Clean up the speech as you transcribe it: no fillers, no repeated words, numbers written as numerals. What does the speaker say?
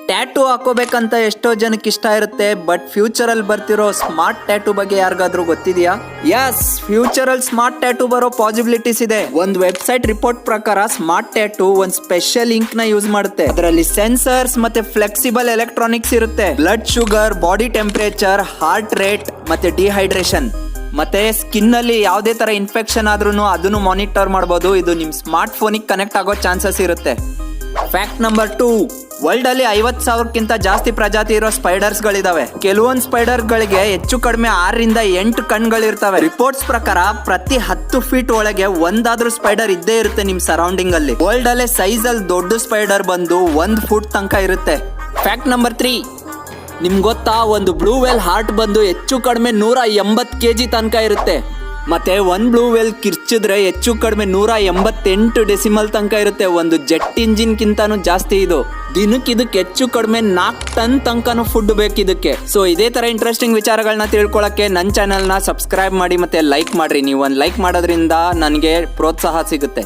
Tattoo ಹಾಕೋಬೇಕಂತ ಎಷ್ಟೋ ಜನಕ್ಕೆ ಇಷ್ಟ ಇರುತ್ತೆ, ಬಟ್ ಫ್ಯೂಚರ್ ಅಲ್ಲಿ ಬರ್ತಿರೋ ಸ್ಮಾರ್ಟ್ ಟ್ಯಾಟೂ ಬಗ್ಗೆ ಯಾರಿಗಾದ್ರೂ ಗೊತ್ತಿದೆಯಾ? ಯಸ್, ಫ್ಯೂಚರ್ ಅಲ್ಲಿ ಸ್ಮಾರ್ಟ್ ಟ್ಯಾಟೂ ಬರೋ ಪಾಸಿಬಿಲಿಟೀಸ್ ಇದೆ. ಒಂದು ವೆಬ್ಸೈಟ್ ರಿಪೋರ್ಟ್ ಪ್ರಕಾರ ಸ್ಮಾರ್ಟ್ ಟ್ಯಾಟೂ ಒಂದು ಸ್ಪೆಷಲ್ ಇಂಕ್ ನ ಯೂಸ್ ಮಾಡುತ್ತೆ. ಅದರಲ್ಲಿ ಸೆನ್ಸರ್ಸ್ ಮತ್ತೆ ಫ್ಲೆಕ್ಸಿಬಲ್ ಎಲೆಕ್ಟ್ರಾನಿಕ್ಸ್ ಇರುತ್ತೆ. Blood sugar, body temperature, heart rate ಮತ್ತೆ ಡಿಹೈಡ್ರೇಷನ್ ಮತ್ತೆ ಸ್ಕಿನ್ ಅಲ್ಲಿ ಯಾವುದೇ ತರ ಇನ್ಫೆಕ್ಷನ್ ಆದ್ರೂ ಅದನ್ನು ಮಾನಿಟರ್ ಮಾಡಬಹುದು. ಇದು ನಿಮ್ ಸ್ಮಾರ್ಟ್ ಫೋನಿಗೆ ಕನೆಕ್ಟ್ ಆಗೋ ಚಾನ್ಸಸ್ ಇರುತ್ತೆ. ಫ್ಯಾಕ್ಟ್ ನಂಬರ್ 2, ವರ್ಲ್ಡ್ ಅಲ್ಲಿ 50,000ಕ್ಕಿಂತ ಜಾಸ್ತಿ ಪ್ರಜಾತಿ ಇರೋ ಸ್ಪೈಡರ್ಸ್ ಗಳಿದಾವೆ. ಕೆಲವೊಂದು ಸ್ಪೈಡರ್ ಗಳಿಗೆ ಹೆಚ್ಚು ಕಡಿಮೆ 6 ರಿಂದ 8 ಕಣ್ಗಳಿರ್ತವೆ. ರಿಪೋರ್ಟ್ಸ್ ಪ್ರಕಾರ ಪ್ರತಿ 10 ಫೀಟ್ ಒಳಗೆ ಒಂದಾದ್ರೂ ಸ್ಪೈಡರ್ ಇದ್ದೇ ಇರುತ್ತೆ ನಿಮ್ ಸರೌಂಡಿಂಗ್ ಅಲ್ಲಿ. ವರ್ಲ್ಡ್ ಅಲ್ಲೇ ಸೈಜ್ ಅಲ್ಲಿ ದೊಡ್ಡ ಸ್ಪೈಡರ್ ಬಂದು 1 ಫುಟ್ ತನಕ ಇರುತ್ತೆ. ಫ್ಯಾಕ್ಟ್ ನಂಬರ್ 3, ನಿಮ್ಗೆ ಗೊತ್ತಾ, ಒಂದು ಬ್ಲೂ ವೇಲ್ ಹಾರ್ಟ್ ಬಂದು ಹೆಚ್ಚು ಕಡಿಮೆ 180 kg ತನಕ ಇರುತ್ತೆ. ಮತ್ತೆ ಒಂದು ಬ್ಲೂ ವೇಲ್ ಕಿರ್ಚಿದ್ರೆ ಹೆಚ್ಚು ಕಡಿಮೆ 188 ಡೆಸಿಮಲ್ ತನಕ ಇರುತ್ತೆ. ಒಂದು ಜೆಟ್ ಇಂಜಿನ್ ಕಿಂತಾನು ಜಾಸ್ತಿ ಇದು. ದಿನಕ್ಕೆ ಇದಕ್ಕೆ ಹೆಚ್ಚು ಕಡಿಮೆ 4 ಟನ್ ತನಕನೂ ಫುಡ್ ಬೇಕು ಇದಕ್ಕೆ. ಸೊ ಇದೇ ತರ ಇಂಟ್ರೆಸ್ಟಿಂಗ್ ವಿಚಾರಗಳನ್ನ ತಿಳ್ಕೊಳಕ್ಕೆ ನನ್ನ ಚಾನೆಲ್ನ ಸಬ್ಸ್ಕ್ರೈಬ್ ಮಾಡಿ ಮತ್ತೆ ಲೈಕ್ ಮಾಡ್ರಿ. ನೀವು ಒಂದು ಲೈಕ್ ಮಾಡೋದ್ರಿಂದ ನನಗೆ ಪ್ರೋತ್ಸಾಹ ಸಿಗುತ್ತೆ.